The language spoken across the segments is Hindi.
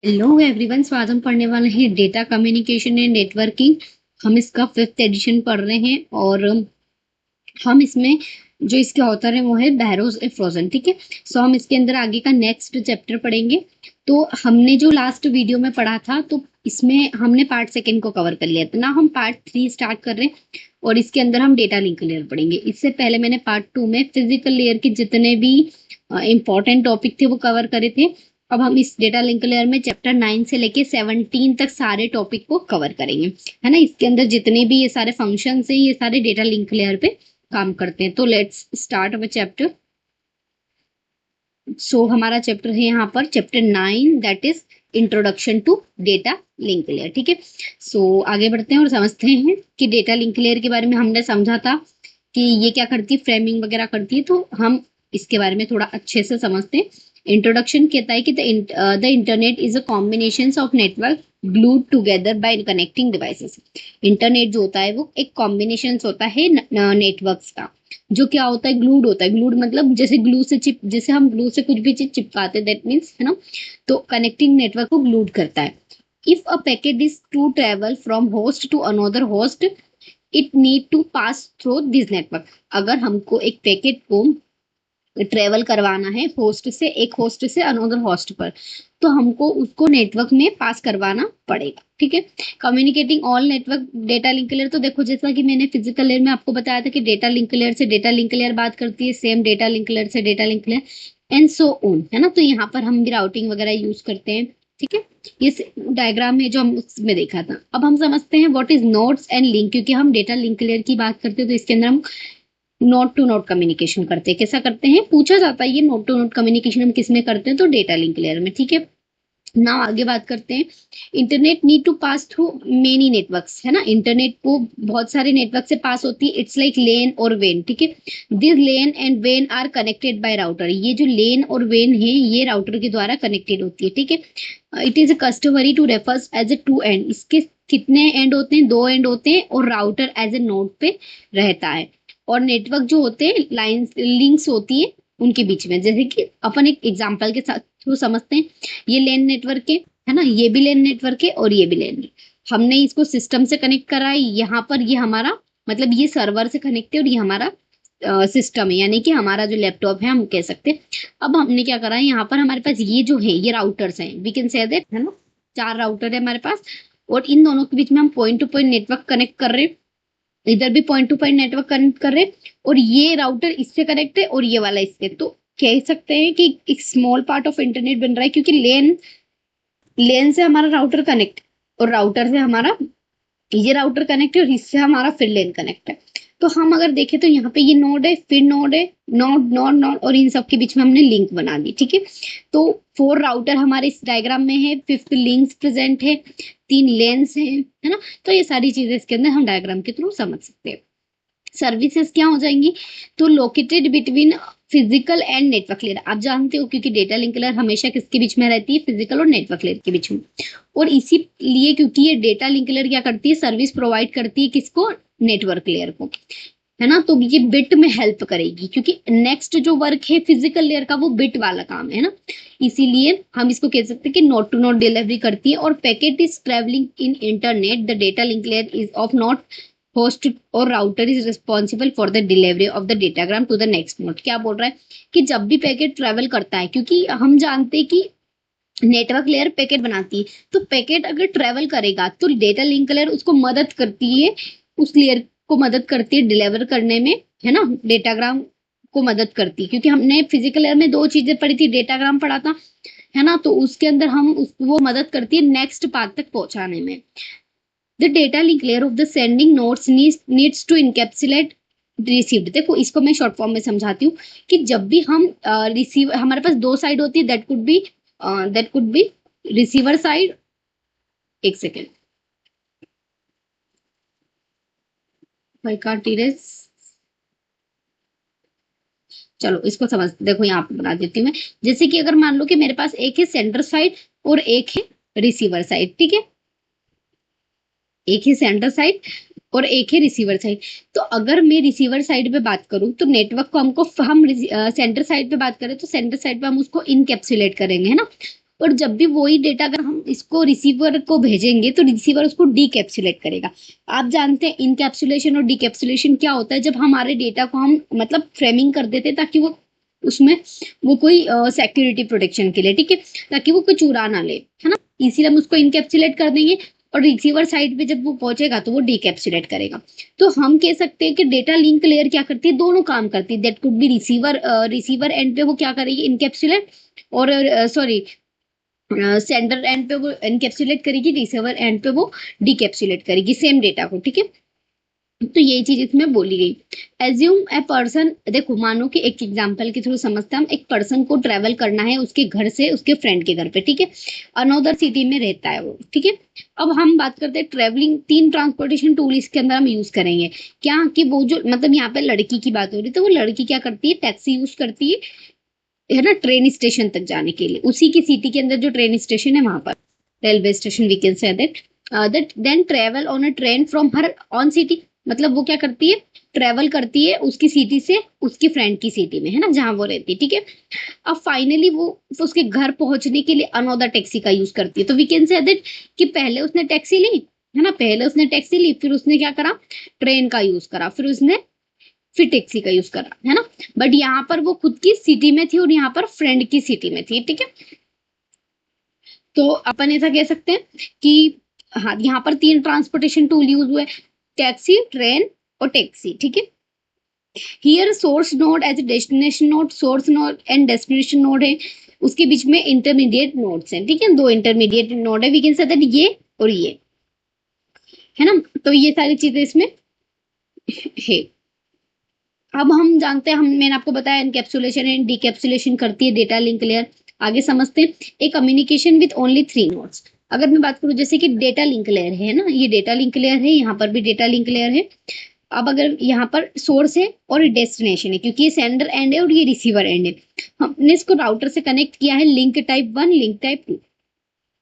हेलो एवरीवन, आज हम पढ़ने वाले हैं डेटा कम्युनिकेशन एंड नेटवर्किंग। हम इसका 5th एडिशन पढ़ रहे हैं और हम इसमें जो इसके ऑथर है वो है बहरोज एफ्रोजन। ठीक है। सो हम इसके अंदर आगे का नेक्स्ट चैप्टर पढ़ेंगे। तो हमने जो लास्ट वीडियो में पढ़ा था तो इसमें हमने पार्ट सेकंड को कवर कर लिया था ना। हम पार्ट 3 स्टार्ट कर रहे हैं और इसके अंदर हम डेटा लिंक लेयर पढ़ेंगे। इससे पहले मैंने पार्ट 2 में फिजिकल लेयर के जितने भी इंपॉर्टेंट टॉपिक थे वो कवर करे थे। अब हम इस डेटा लिंक लेयर में चैप्टर 9 से लेके 17 तक सारे टॉपिक को कवर करेंगे, है ना। इसके अंदर जितने भी ये सारे फंक्शंस हैं ये सारे डेटा लिंक लेयर पे काम करते हैं। तो let's start our chapter. So हमारा चैप्टर है यहाँ पर chapter 9, that is introduction to data link layer. ठीक है। सो आगे बढ़ते हैं और समझते हैं कि डेटा लिंक लेयर के बारे में हमने समझा था कि ये क्या करती है, फ्रेमिंग वगैरह करती है। तो हम इसके बारे में थोड़ा अच्छे से समझते हैं। इंट्रोडक्शन कहता है कि the internet is a combination of network glued together by connecting devices. Internet जो होता है वो एक कॉम्बिनेशन होता है नेटवर्क्स का, जो क्या होता है, ग्लूड होता है। ग्लूड मतलब जैसे ग्लू से चिप, जैसे हम ग्लू से कुछ भी चीज चिपकाते हैं, दैट मीन्स, है ना। तो कनेक्टिंग नेटवर्क को ग्लूड करता है। If a packet is to travel from host to another host, it need to pass through this network. अगर हमको एक पैकेट को ट्रेवल करवाना है होस्ट से, एक होस्ट से अनदर होस्ट पर, तो हमको उसको नेटवर्क में पास करवाना पड़ेगा। ठीक है। Communicating all network data link layer. तो देखो, जैसा कि मैंने फिजिकल लेयर में आपको बताया था कि डेटा लिंक लेयर से डेटा लिंक लेयर बात करती है, सेम डेटा लिंक लेयर से data link layer and so on, है ना। तो यहाँ पर हम भी राउटिंग वगैरह यूज करते हैं। ठीक है। ये डायग्राम में जो हम उसमें देखा था। अब हम समझते हैं what is nodes and link, क्योंकि हम डेटा लिंक लेयर की बात करते हैं तो इसके अंदर हम नोड टू नोड कम्युनिकेशन करते हैं। कैसा करते हैं पूछा जाता है, ये नोड टू नोड कम्युनिकेशन हम किस में करते हैं, तो डेटा लिंक लेयर में। ठीक है। नाउ आगे बात करते हैं। Internet need to pass through many networks, है ना। इंटरनेट को बहुत सारे नेटवर्क से पास होती है। इट्स लाइक लेन और वेन। ठीक है। दिस लेन एंड वेन आर कनेक्टेड बाय राउटर। ये जो लेन और वेन है ये राउटर के द्वारा कनेक्टेड होती है। ठीक है। It is customary to refers as a to end. इसके कितने एंड होते हैं, दो एंड होते हैं, और राउटर एज ए नोड पे रहता है। और नेटवर्क जो होते हैं लाइन लिंक्स होती है उनके बीच में। जैसे कि अपन एक एग्जांपल के साथ थ्रू समझते हैं। ये लेन नेटवर्क है ना, ये भी लेन नेटवर्क है और ये भी लेन है। हमने इसको सिस्टम से कनेक्ट करा है। यहाँ पर ये हमारा मतलब ये सर्वर से कनेक्ट है और ये हमारा सिस्टम है, यानी कि हमारा जो लैपटॉप है हम कह सकते हैं। अब हमने क्या करा है, यहाँ पर हमारे पास ये जो है ये राउटर्स हैं, वी कैन से दैट, है ना। 4 राउटर है हमारे पास और इन दोनों के बीच में हम point to point network connect कर रहे हैं। इधर भी point to point network connect कर रहे हैं और ये राउटर इससे कनेक्ट है और ये वाला इससे। तो कह सकते हैं कि एक स्मॉल पार्ट ऑफ इंटरनेट बन रहा है, क्योंकि लेन लेन से हमारा राउटर कनेक्ट और राउटर से हमारा ये राउटर कनेक्ट है और इससे हमारा फिर लेन कनेक्ट है। तो हम अगर देखें तो यहाँ पे ये नोड है, फिर नोड है, नोड नोड नोड, और इन सब के बीच में हमने लिंक बना दी। ठीक है। तो 4 राउटर हमारे इस डायग्राम में है, 5 लिंक्स प्रेजेंट है, 3 लेन्स है ना। तो ये सारी चीजें इसके अंदर हम डायग्राम के थ्रू समझ सकते हैं। सर्विसेज क्या हो जाएंगी, तो located between physical and network layer. आप जानते हो क्योंकि डेटा लिंक लेयर हमेशा किसके बीच में रहती है, फिजिकल और नेटवर्क लेयर के बीच में। और इसीलिए क्योंकि ये डेटा लिंक लेयर क्या करती है, सर्विस प्रोवाइड करती है किसको, नेटवर्क लेयर को, है ना। तो ये बिट में हेल्प करेगी, क्योंकि नेक्स्ट जो वर्क है फिजिकल लेयर का वो बिट वाला काम है ना। इसीलिए हम इसको कह सकते हैं कि नोड टू नोड डिलीवरी करती है। और packet is travelling in internet, the data link layer is of not host और router is responsible for the delivery of the datagram to the next node. क्या बोल रहा है कि जब भी पैकेट ट्रेवल करता है, क्योंकि हम जानते हैं कि नेटवर्क लेयर पैकेट बनाती है, तो पैकेट अगर ट्रेवल करेगा तो डेटा लिंक लेयर उसको मदद करती है, उस लेयर को मदद करती है डिलीवर करने में, है ना। डेटाग्राम को मदद करती है, क्योंकि हमने फिजिकल लेयर में 2 चीजें पढ़ी थी, डेटाग्राम पढ़ा था, है ना। तो उसके अंदर हम वो मदद करती है नेक्स्ट पार्ट तक पहुंचाने में। The data link layer of the sending nodes needs to encapsulate received. देखो इसको मैं शॉर्ट फॉर्म में समझाती हूँ कि जब भी हम रिसीव, हमारे पास 2 साइड होती है, that could be receiver side. एक सेकेंड, भाई कांट इरेज। चलो इसको समझ, देखो यहाँ पे बना देती हूँ मैं। जैसे कि अगर मान लो कि मेरे पास एक है सेंटर साइड और एक है रिसीवर साइड। ठीक है। एक है सेंटर साइड और एक है रिसीवर साइड। तो अगर मैं रिसीवर साइड पे बात करूं तो नेटवर्क को हमको हम सेंटर साइड पे बात करें तो सेंटर साइड पे हम उसको इनकैप्सुलेट करेंगे, है ना। और जब भी वही डेटा अगर हम इसको रिसीवर को भेजेंगे तो रिसीवर उसको डीकैप्सुलेट करेगा। आप जानते हैं इनकैप्सुलेशन और डीकैप्सुलेशन क्या होता है? जब हमारे डेटा को हम मतलब फ्रेमिंग कर देते ताकि वो उसमें वो कोई सिक्योरिटी प्रोटेक्शन के लिए, ठीक है, ताकि वो कोई चुरा ना ले, है ना, इसीलिए हम उसको इनकैप्सुलेट कर देंगे और रिसीवर साइड पे जब वो पहुंचेगा तो वो डीकैप्सुलेट करेगा। तो हम कह सकते हैं कि डेटा लिंक लेयर क्या करती है, दोनों काम करती है। That could be receiver and पे वो क्या करेगी, इनकैप्सुलेट, और सॉरी सेंडर एंड पे वो इनकैप्सुलेट करेगी, रिसीवर एंड पे वो डीकैप्सुलेट करेगी सेम डेटा को, ठीक है। तो ये चीज इसमें बोली गई। एज्यूम ए पर्सन, देखो मानो कि एक एग्जांपल के थ्रू समझते हैं हम, एक पर्सन को ट्रेवल करना है उसके घर से उसके फ्रेंड के घर पे, ठीक है, अनदर सिटी में रहता है वो, ठीक है। अब हम बात करते हैं ट्रेवलिंग, 3 ट्रांसपोर्टेशन टूल इसके अंदर हम यूज करेंगे। क्या कि वो जो मतलब यहाँ पे लड़की की बात हो रही है, तो वो लड़की क्या करती है, टैक्सी यूज करती है ना, ट्रेन स्टेशन तक जाने के लिए। उसी की सिटी के अंदर जो ट्रेन स्टेशन है वहां पर, railway station we can say that then travel on a train from her own city, मतलब वो क्या करती है, ट्रेवल करती है उसकी सिटी से उसकी फ्रेंड की सिटी में, है ना, जहां वो रहती है, ठीक है। अब फाइनली वो उसके घर पहुंचने के लिए अनोदर टैक्सी का यूज करती है। तो वी कैन से दैट कि पहले उसने टैक्सी ली, है ना, पहले उसने टैक्सी ली, फिर उसने क्या करा, ट्रेन का यूज करा, फिर टैक्सी का यूज करा, है ना। बट यहाँ पर वो खुद की सिटी में थी और यहाँ पर फ्रेंड की सिटी में थी, ठीक है। तो अपन ऐसा कह सकते हैं कि हाँ, यहाँ पर 3 ट्रांसपोर्टेशन टूल यूज हुए, टैक्सी, ट्रेन और टैक्सी, ठीक है। Here source node as destination node, source node and destination node है, उसके बीच में इंटरमीडिएट नोड्स हैं, ठीक है, 2 इंटरमीडिएट नोड है, वी कैन से दैट ये और ये, है ना। तो ये सारी चीजें इसमें है। अब हम जानते हैं, मैंने आपको बताया एनकैप्सुलेशन एंड डीकैप्सुलेशन करती है डेटा लिंक लेयर। आगे समझते हैं ए कम्युनिकेशन विद ओनली 3 नोड्स। अगर मैं बात करूं जैसे कि डेटा लिंक लेयर है ना, ये डेटा लिंक लेयर है, यहाँ पर भी डेटा लिंक लेयर है। अब अगर यहाँ पर सोर्स है और डेस्टिनेशन है, क्योंकि ये सेंडर एंड है और ये रिसीवर एंड है, हमने इसको राउटर से कनेक्ट किया है, लिंक टाइप 1, लिंक टाइप 2,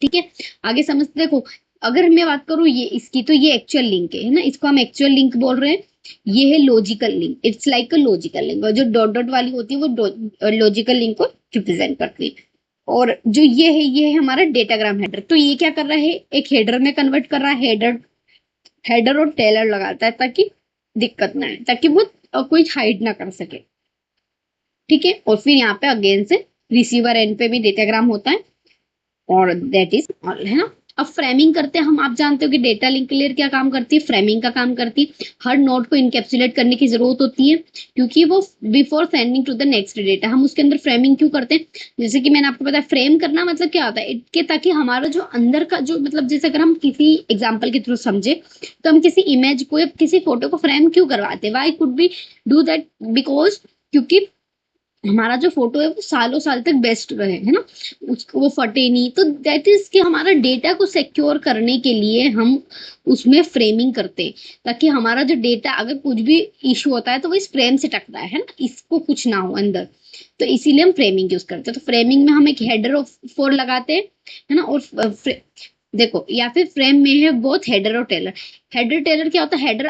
ठीक है। आगे समझते, देखो अगर मैं बात करूं ये इसकी, तो ये एक्चुअल लिंक है ना, इसको हम एक्चुअल लिंक बोल रहे हैं। ये है logical link, it's like a logical link, और जो डॉट डॉट वाली होती है वो लॉजिकल लिंक को रिप्रेजेंट करती है। और जो ये है हमारा डेटाग्राम हेडर। तो ये क्या कर रहा है, एक हेडर में कन्वर्ट कर रहा है, हेडर और टेलर लगाता है ताकि दिक्कत ना आए, ताकि वो कोई हाइड ना कर सके, ठीक है। और फिर यहाँ पे अगेन से रिसीवर एंड पे भी डेटाग्राम होता है, और दैट इज ऑल, है ना। अब फ्रेमिंग करते हैं हम, आप जानते हो कि डेटा लिंक लेयर क्या काम करती है, फ्रेमिंग का काम करती है। हर नोड को इनकैप्सुलेट करने की जरूरत होती है, क्योंकि वो before sending to the next data, हम उसके अंदर फ्रेमिंग क्यों करते हैं, जैसे कि मैंने आपको बताया फ्रेम करना मतलब क्या होता है, कि ताकि हमारा जो अंदर का जो मतलब, जैसे अगर हम किसी एग्जाम्पल के थ्रू समझे, तो हम किसी इमेज को या किसी फोटो को फ्रेम क्यों करवाते हैं, Y could be do that, because क्योंकि हमारा जो फोटो है वो सालों साल तक बेस्ट रहे, है ना, उसको वो फटे नहीं। तो दैट इज कि हमारा डेटा को सिक्योर करने के लिए हम उसमें फ्रेमिंग करते हैं, ताकि हमारा जो डेटा अगर कुछ भी इशू होता है तो वो इस फ्रेम से टकता है ना, इसको कुछ ना हो अंदर। तो इसीलिए हम फ्रेमिंग यूज करते हैं। तो फ्रेमिंग में हम एक हेडर ऑफ 4 लगाते हैं, है ना, और देखो या फिर फ्रेम में है बोथ हेडर और टेलर। हेडर टेलर क्या होता है, हेडर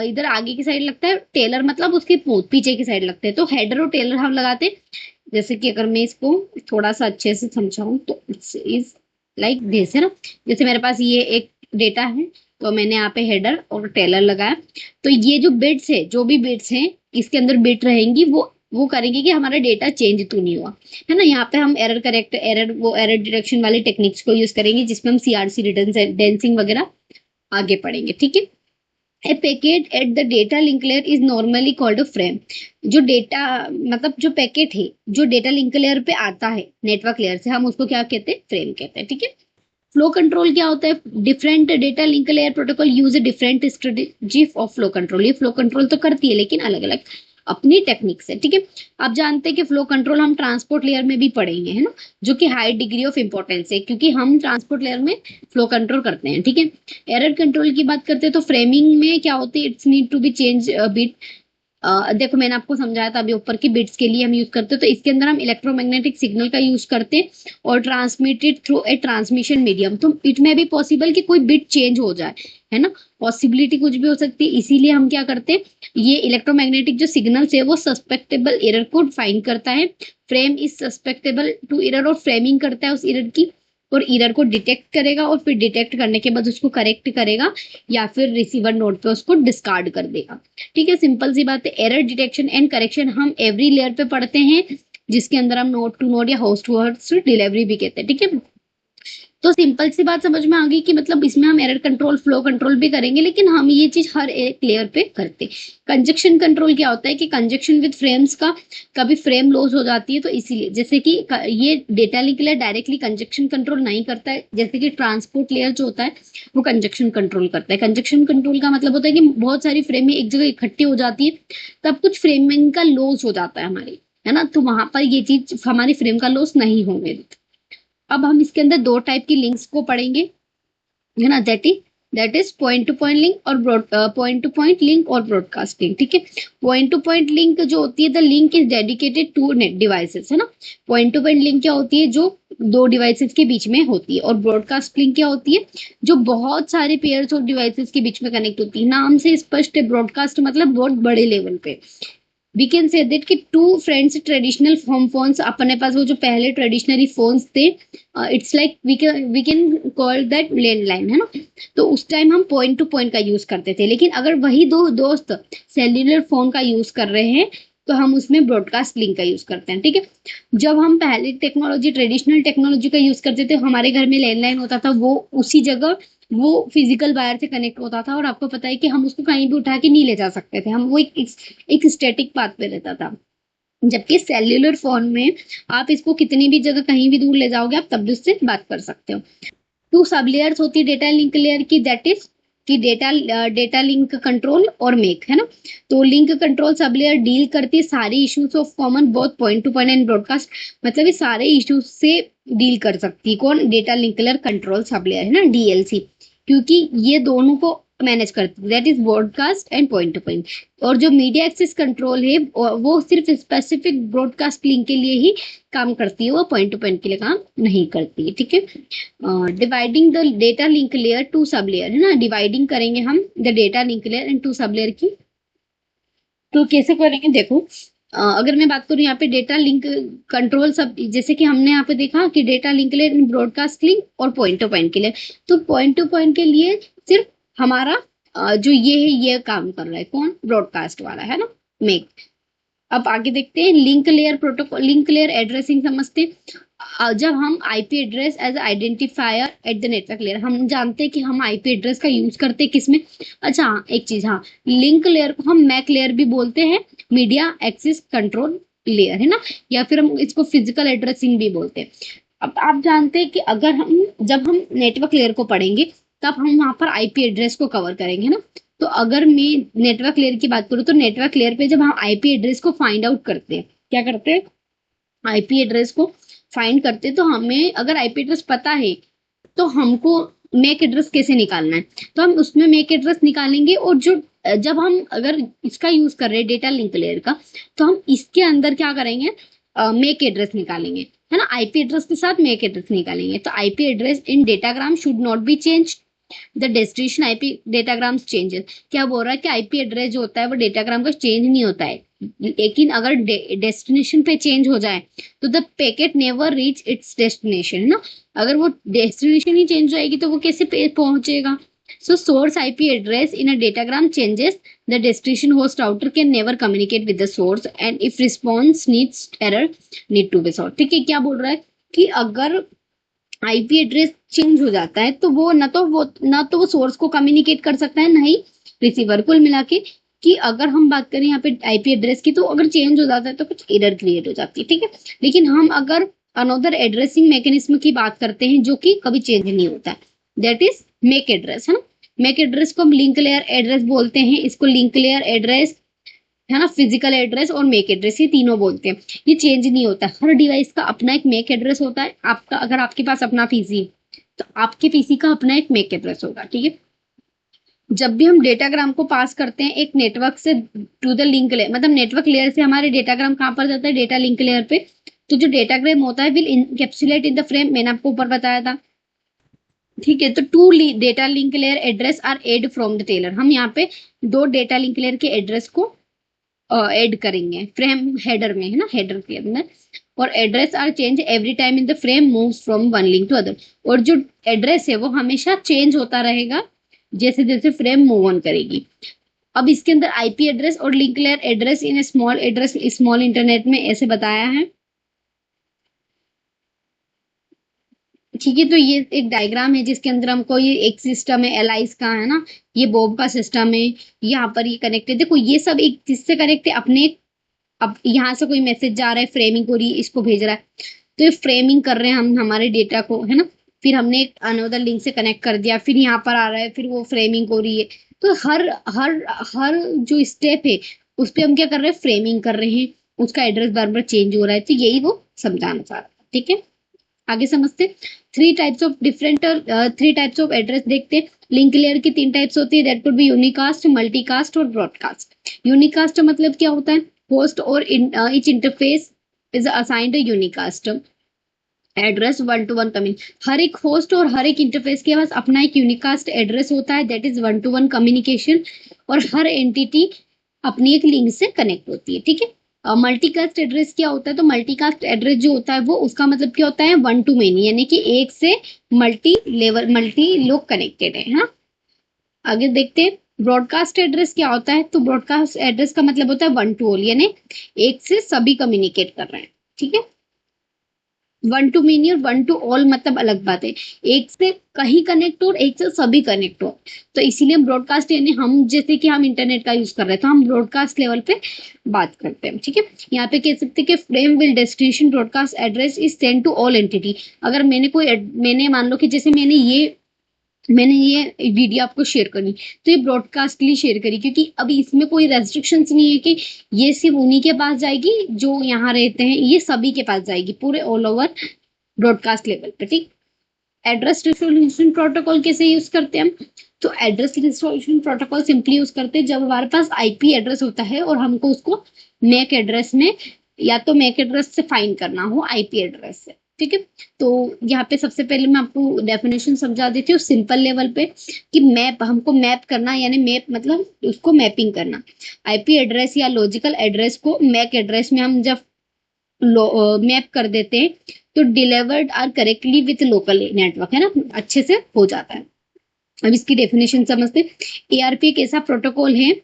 इधर आगे की साइड लगता है, टेलर मतलब उसके पीछे की साइड लगते हैं। तो हेडर और टेलर हम लगाते हैं। जैसे कि अगर मैं इसको थोड़ा सा अच्छे से समझाऊं तो इज लाइक दिस, है ना। जैसे मेरे पास ये एक डेटा है, तो मैंने यहाँ पे हेडर और टेलर लगाया। तो ये जो बिट्स है, जो भी बिट्स हैं इसके अंदर बिट रहेंगी, वो करेंगे कि हमारा डेटा चेंज तो नहीं हुआ, है ना। यहाँ पे हम एरर डिटेक्शन वाले टेक्निक्स को यूज करेंगे, जिसमें हम सीआरसी रिडंडेंसिंग वगैरह आगे पढ़ेंगे, ठीक है। A packet at the data link layer is normally called a frame. जो डेटा मतलब जो पैकेट है जो डेटा लिंक लेयर पे आता है नेटवर्क लेयर से, हम उसको क्या कहते हैं, फ्रेम कहते हैं, ठीक है। फ्लो कंट्रोल क्या होता है, different data link layer protocol use a different strategy of flow control. ये फ्लो कंट्रोल तो करती है लेकिन अलग अलग अपनी टेक्निक से, ठीक है। आप जानते हैं कि फ्लो कंट्रोल हम ट्रांसपोर्ट लेयर में भी पढ़ेंगे, है ना, जो कि हाई डिग्री ऑफ इंपॉर्टेंस है, क्योंकि हम ट्रांसपोर्ट लेयर में फ्लो कंट्रोल करते हैं, ठीक है। एरर कंट्रोल की बात करते हैं तो फ्रेमिंग में क्या होती है, it's need to be change bit. देखो मैंने आपको समझाया था अभी ऊपर की बिट्स के लिए हम यूज करते हैं, तो इसके अंदर हम इलेक्ट्रोमैग्नेटिक सिग्नल का यूज करते हैं और transmitted through a transmission medium. तो इट में भी पॉसिबल कि कोई बिट चेंज हो जाए, है ना, पॉसिबिलिटी कुछ भी हो सकती है। इसीलिए हम क्या करते हैं, ये इलेक्ट्रोमैग्नेटिक जो सिग्नल्स है वो सस्पेक्टेबल एरर को फाइंड करता है frame is susceptible two error, और फ्रेमिंग करता है उस एरर की, और एरर को डिटेक्ट करेगा, और फिर डिटेक्ट करने के बाद उसको करेक्ट करेगा, या फिर रिसीवर नोड पे उसको डिस्कार्ड कर देगा। ठीक है, सिंपल सी बात है। एरर डिटेक्शन एंड करेक्शन हम एवरी लेयर पे पढ़ते हैं, जिसके अंदर हम नोड टू नोड या होस्ट टू होस्ट डिलीवरी भी कहते हैं। ठीक है, तो सिंपल सी बात समझ में आ गई कि मतलब इसमें हम एरर कंट्रोल, फ्लो कंट्रोल भी करेंगे, लेकिन हम ये चीज हर एक लेयर पे करते हैं। कंजक्शन कंट्रोल क्या होता है कि कंजक्शन विद फ्रेम्स का, कभी फ्रेम लॉस हो जाती है, तो इसीलिए जैसे कि ये data link layer directly conjunction control नहीं करता है, जैसे कि ट्रांसपोर्ट लेयर जो होता है वो कंजक्शन कंट्रोल करता है। कंजक्शन कंट्रोल का मतलब होता है कि बहुत सारी फ्रेमें एक जगह इकट्ठी हो जाती है, तब कुछ फ्रेमिंग का लॉस हो जाता है हमारी, है ना, तो वहां पर ये चीज हमारी फ्रेम का लॉस नहीं होने देती। अब हम इसके अंदर दो टाइप की लिंक्स को पढ़ेंगे, है ना, that is point to point link और पॉइंट टू पॉइंट लिंक और ब्रॉडकास्ट लिंक। ठीक है, पॉइंट टू पॉइंट लिंक जो होती है, the link is dedicated to net devices, है ना। पॉइंट टू पॉइंट लिंक क्या होती है, जो दो डिवाइसेस के बीच में होती है, और ब्रॉडकास्ट लिंक क्या होती है, जो बहुत सारे पेयर्स ऑफ डिवाइसेस के बीच में कनेक्ट होती है। नाम से स्पष्ट है, ब्रॉडकास्ट मतलब बहुत बड़े लेवल पे। वी कैन से दैट कि two friends traditional home phones, अपने पास वो जो पहले ट्रेडिशनली फोन्स थे, it's like we can call that landline, है ना। तो उस टाइम हम पॉइंट टू पॉइंट का यूज करते थे, लेकिन अगर वही दो दोस्त सेल्युलर फोन का यूज कर रहे हैं, तो हम उसमें ब्रॉडकास्ट लिंक का यूज करते हैं। ठीक है, जब हम पहले टेक्नोलॉजी, ट्रेडिशनल टेक्नोलॉजी का यूज करते थे, हमारे घर में लैंडलाइन होता था, वो उसी जगह वो फिजिकल वायर से कनेक्ट होता था, और आपको पता है कि हम उसको कहीं भी उठा के नहीं ले जा सकते थे, हम वो एक स्टैटिक पाथ पे रहता था। जबकि सेल्युलर फोन में आप इसको कितनी भी जगह कहीं भी दूर ले जाओगे, आप तब भी उससे बात कर सकते हो। टू सब लेयर्स होती है डेटा लिंक लेयर की, दैट इज कि डेटा लिंक कंट्रोल और मेक, है ना। तो link control sub layer deal करती है सारी issues of common both point to point and broadcast, मतलब ये सारे इश्यूज से डील कर सकती है कौन, डेटा लिंक लेयर कंट्रोल सब लेयर, है ना, डीएलसी, क्योंकि ये दोनों को मैनेज करती है, that is broadcast and point to point. और जो मीडिया एक्सेस कंट्रोल है, वो सिर्फ स्पेसिफिक ब्रॉडकास्ट लिंक के लिए ही काम करती है, वो पॉइंट टू पॉइंट के लिए काम नहीं करती है। ठीक है, dividing the data link layer two sub layer, है ना, डिवाइडिंग करेंगे हम the data link layer and two sub layer की। तो कैसे करेंगे, देखो, अगर मैं बात करूं यहाँ पे डेटा लिंक कंट्रोल सब, जैसे कि हमने यहाँ पे देखा कि data link layer, broadcast link और पॉइंट टू पॉइंट के लिए, तो पॉइंट टू पॉइंट के लिए सिर्फ हमारा जो ये है, ये काम कर रहा है कौन, ब्रॉडकास्ट वाला, है ना, मेक। अब आगे देखते हैं link layer protocol, link layer addressing समझते हैं। जब हम IP address as identifier at the network layer, हम जानते हैं कि हम आईपी एड्रेस का यूज करते हैं किसमें, अच्छा हाँ, एक चीज, हाँ, लिंक लेयर को हम मैक लेयर भी बोलते हैं, मीडिया एक्सेस कंट्रोल लेयर, है ना, या फिर हम इसको फिजिकल एड्रेसिंग भी बोलते हैं। अब आप जानते हैं कि अगर हम, जब हम नेटवर्क लेयर को पढ़ेंगे, तब हम वहां पर आईपी एड्रेस को कवर करेंगे ना। तो अगर मैं नेटवर्क लेयर की बात करूँ, तो नेटवर्क लेयर पे जब हम आईपी एड्रेस को फाइंड आउट करते हैं, क्या करते हैं, आईपी एड्रेस को फाइंड करते हैं, तो हमें अगर आईपी एड्रेस पता है, तो हमको मैक एड्रेस कैसे निकालना है, तो हम उसमें मैक एड्रेस निकालेंगे, और जो जब हम अगर इसका यूज कर रहे हैं डेटा लिंक लेयर का, तो हम इसके अंदर क्या करेंगे, मैक एड्रेस निकालेंगे, है ना, आईपी एड्रेस के साथ मैक एड्रेस निकालेंगे। तो IP address in datagram should not be change, the destination IP datagram changes. क्या बोल रहा है कि आईपी एड्रेस जो होता है वो डेटाग्राम का चेंज नहीं होता है, लेकिन अगर डेस्टिनेशन पे चेंज हो जाए, तो the packet never reach its destination, है ना। अगर वो डेस्टिनेशन ही चेंज हो जाएगी, तो वो कैसे पहुंचेगा। So source IP address in a datagram changes, the destination host router can never communicate with the source, and if response needs error need to be solve. ठीक है, क्या बोल रहा है कि अगर आईपी एड्रेस चेंज हो जाता है, तो वो ना तो वो सोर्स को कम्युनिकेट कर सकता है, ना ही रिसीवर। कुल मिला के कि अगर हम बात करें यहाँ पे आईपी एड्रेस की, तो अगर चेंज हो जाता है तो कुछ एरर क्रिएट हो जाती है। ठीक है, लेकिन हम अगर अनदर एड्रेसिंग मैकेनिज्म की बात करते हैं, जो कि कभी चेंज नहीं होता है, दैट इज मेक एड्रेस, है ना। मेक एड्रेस को हम लिंक लेयर एड्रेस बोलते हैं, इसको लिंक लेयर एड्रेस, है ना, फिजिकल एड्रेस और मेक एड्रेस, ये तीनों बोलते हैं। ये चेंज नहीं होता, हर डिवाइस का अपना एक मेक एड्रेस होता है। आपका, अगर आपके पास अपना पीसी, तो आपके पीसी का अपना एक मेक एड्रेस होगा। ठीक है, जब भी हम डेटाग्राम को पास करते हैं एक नेटवर्क से टू द लिंक लेयर, मतलब नेटवर्क लेयर से हमारे डेटाग्राम कहाँ पर जाता है, डेटा लिंक लेयर पे। तो जो डेटाग्राम होता है will encapsulate in the frame, मैंने आपको ऊपर बताया था। ठीक है, तो two data link layer address are add from the trailer, हम यहाँ पे दो डेटा लिंक लेयर के एड्रेस को ऐड करेंगे फ्रेम हेडर में, है ना, हेडर के अंदर। और address are change every time in the frame moves from one link to other. और जो एड्रेस है वो हमेशा चेंज होता रहेगा जैसे जैसे फ्रेम मूव ऑन करेगी। अब इसके अंदर आईपी एड्रेस और link layer address in small address small internet में ऐसे बताया है। ठीक है, तो ये एक डायग्राम है जिसके अंदर हमको ये एक सिस्टम है एलाइस का, है ना, ये बॉब का सिस्टम है, यहाँ पर ये कनेक्टेड, देखो ये सब एक किससे कनेक्ट है, अपने, अब यहाँ से कोई मैसेज जा रहा है, फ्रेमिंग हो रही है, इसको भेज रहा है, तो ये फ्रेमिंग कर रहे हैं हम हमारे डेटा को, है ना, फिर हमने एक अनदर लिंक से कनेक्ट कर दिया, फिर यहाँ पर आ रहा है, फिर वो फ्रेमिंग हो रही है। तो हर हर हर जो स्टेप है उस पे हम क्या कर रहे हैं, फ्रेमिंग कर रहे हैं, उसका एड्रेस बार बार चेंज हो रहा है, तो यही वो समझाना चाह रहा है। ठीक है, आगे समझते। थ्री टाइप्स ऑफ एड्रेस देखते हैं। लिंक लेयर की तीन टाइप्स होती है, that could be unicast, multicast और ब्रॉडकास्ट। यूनिकास्ट मतलब क्या होता है, होस्ट और each interface is assigned a unicast address one to one कम्युनिक, हर एक होस्ट और हर एक इंटरफेस के पास अपना एक यूनिकास्ट एड्रेस होता है, that is one to one communication, और हर एंटिटी अपनी एक लिंक से कनेक्ट होती है। ठीक है, मल्टीकास्ट एड्रेस क्या होता है, तो मल्टीकास्ट एड्रेस जो होता है वो उसका मतलब क्या होता है, वन टू मेनी, यानी कि एक से मल्टी लोग कनेक्टेड है ना। आगे देखते हैं ब्रॉडकास्ट एड्रेस क्या होता है, तो ब्रॉडकास्ट एड्रेस का मतलब होता है वन टू ऑल, यानी एक से सभी कम्युनिकेट कर रहे हैं। ठीक है, वन टू मेनी और वन टू ऑल मतलब अलग बात है, एक से कहीं कनेक्ट हो और एक से सभी कनेक्ट हो। तो इसीलिए ब्रॉडकास्ट, यानी हम जैसे कि हम इंटरनेट का यूज कर रहे हैं तो हम ब्रॉडकास्ट लेवल पे बात करते हैं। ठीक है, यहाँ पे कह सकते हैं कि frame will destination broadcast address is send to all entity. अगर मैंने मान लो कि जैसे मैंने ये वीडियो आपको शेयर करनी, तो ये ब्रॉडकास्ट के लिए शेयर करी, क्योंकि अभी इसमें कोई रेस्ट्रिक्शंस नहीं है कि ये सिर्फ उन्हीं के पास जाएगी जो यहाँ रहते हैं, ये सभी के पास जाएगी, पूरे ऑल ओवर ब्रॉडकास्ट लेवल पे। ठीक, एड्रेस रिजोल्यूशन प्रोटोकॉल कैसे यूज करते हैं हम, तो address resolution protocol simply use करते हैं जब हमारे पास आईपी एड्रेस होता है और हमको उसको मैक एड्रेस में, या तो मैक एड्रेस से फाइंड करना हो आईपी एड्रेस से। ठीक है, तो यहाँ पे सबसे पहले मैं आपको डेफिनेशन समझा देती हूँ सिंपल लेवल पे, कि मैप, हमको मैप करना, यानी मैप मतलब उसको मैपिंग करना, आईपी एड्रेस या लॉजिकल एड्रेस को मैक एड्रेस में हम जब मैप कर देते हैं तो delivered are correctly with local network, है ना, अच्छे से हो जाता है। अब इसकी डेफिनेशन समझते। एआरपी एक ऐसा प्रोटोकॉल है,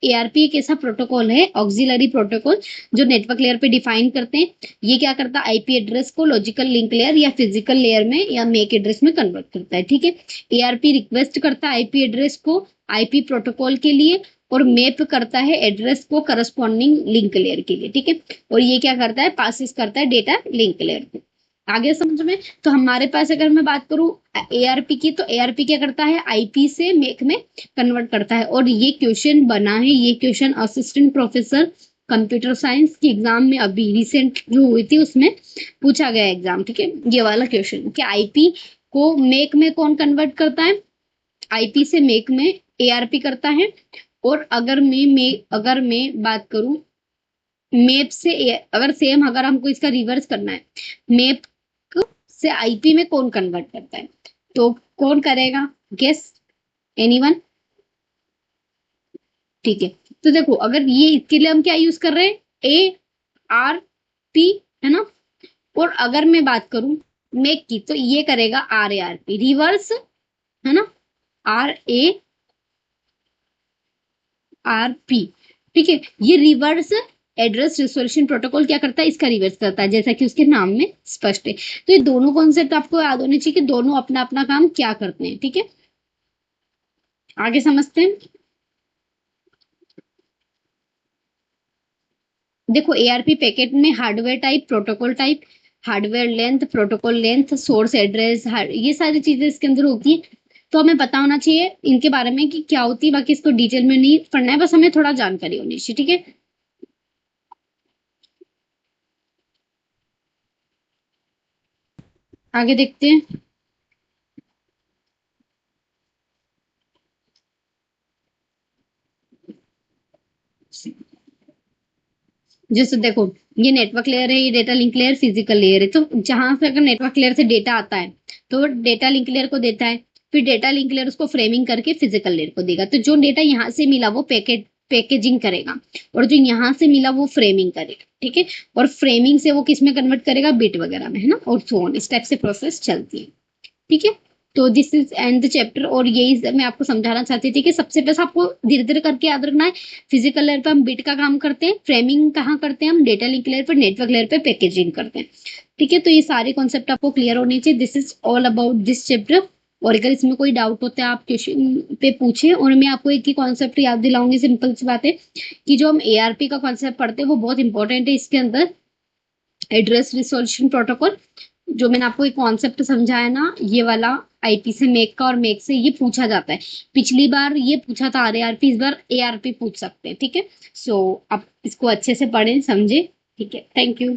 एआरपी एक ऐसा प्रोटोकॉल है, ऑक्सिलरी प्रोटोकॉल, जो नेटवर्क लेयर पे डिफाइन करते हैं। ये क्या करता है, आईपी एड्रेस को लॉजिकल लिंक लेयर या फिजिकल लेयर में या मेक एड्रेस में कन्वर्ट करता है। ठीक है, एआरपी रिक्वेस्ट करता है आईपी एड्रेस को आईपी प्रोटोकॉल के लिए, और मैप करता है एड्रेस को करस्पॉन्डिंग लिंक लेयर के लिए। ठीक है, और ये क्या करता है, पासिस करता है डेटा लिंक लेयर को। आगे समझ में, तो हमारे पास अगर मैं बात करूं एआरपी की, तो एआरपी क्या करता है, आईपी से मेक में कन्वर्ट करता है। और ये क्वेश्चन बना है, ये question assistant professor computer science की एग्जाम में अभी रिसेंट जो हुई थी उसमें पूछा गया एग्जाम। ठीक है, ये वाला क्वेश्चन कि आईपी को मेक में कौन कन्वर्ट करता है, आईपी से मेक में एआरपी करता है। और अगर मैं बात करूं मैप से अगर सेम, अगर हमको इसका रिवर्स करना है, मैप से आईपी में कौन कन्वर्ट करता है, तो कौन करेगा, गेस, एनीवन। ठीक है, तो देखो अगर ये, इसके लिए हम क्या यूज कर रहे हैं, ए आर पी, है ना, और अगर मैं बात करूं मेक की, तो ये करेगा R A R P, reverse, है ना, आर ए आर पी। ठीक है, ये रिवर्स एड्रेस रिजोल्यूशन प्रोटोकॉल क्या करता है, इसका रिवर्स करता है, जैसा कि उसके नाम में स्पष्ट है। तो ये दोनों कॉन्सेप्ट आपको याद होने चाहिए कि दोनों अपना अपना काम क्या करते हैं। ठीक है, आगे समझते हैं। देखो एआरपी पैकेट में hardware type, protocol type, hardware length, protocol length, source address, ये सारी चीजें इसके अंदर होती है। तो हमें पता होना चाहिए इनके बारे में कि क्या होती है, बाकी इसको डिटेल में नहीं पढ़ना है, बस हमें थोड़ा जानकारी होनी चाहिए। ठीक है, आगे देखते हैं। जैसे देखो ये नेटवर्क लेयर है, ये data link layer physical layer है, तो जहां से अगर नेटवर्क लेयर से डेटा आता है तो डेटा लिंक लेयर को देता है, फिर डेटा लिंक लेयर उसको फ्रेमिंग करके फिजिकल लेयर को देगा। तो जो डेटा यहाँ से मिला वो पैकेट पैकेजिंग करेगा, और जो यहाँ से मिला वो फ्रेमिंग करेगा, ठीक है। और फ्रेमिंग से वो किस में कन्वर्ट करेगा, बिट वगैरह में, है ना, और सो ऑन, इस टाइप से प्रोसेस चलती है, ठीक है। तो this is and the chapter, और यही मैं आपको समझाना चाहती थी कि सबसे पहले आपको धीरे धीरे करके याद रखना है, फिजिकल लेयर पे हम बिट का काम करते हैं, फ्रेमिंग कहाँ करते हैं हम, डेटा लिंक लेयर पे, नेटवर्क लेयर पे पैकेजिंग करते हैं, ठीक है। तो ये सारे कॉन्सेप्ट आपको क्लियर होने चाहिए। This is all about this chapter, और अगर इसमें कोई डाउट होता है आप क्वेश्चन पे पूछें, और मैं आपको एक ही कॉन्सेप्ट याद दिलाऊंगी, सिंपल सी बात है कि जो हम एआरपी का कॉन्सेप्ट पढ़ते हैं वो बहुत इंपॉर्टेंट है इसके अंदर, एड्रेस रिजोल्यूशन प्रोटोकॉल। जो मैंने आपको एक कॉन्सेप्ट समझाया ना, ये वाला आईपी से मेक का, और मेक से ये पूछा जाता है, पिछली बार ये पूछा था आरएआरपी, इस बार एआरपी पूछ सकते हैं, ठीक है। सो आप इसको अच्छे से पढ़ें समझे, ठीक है। Thank you.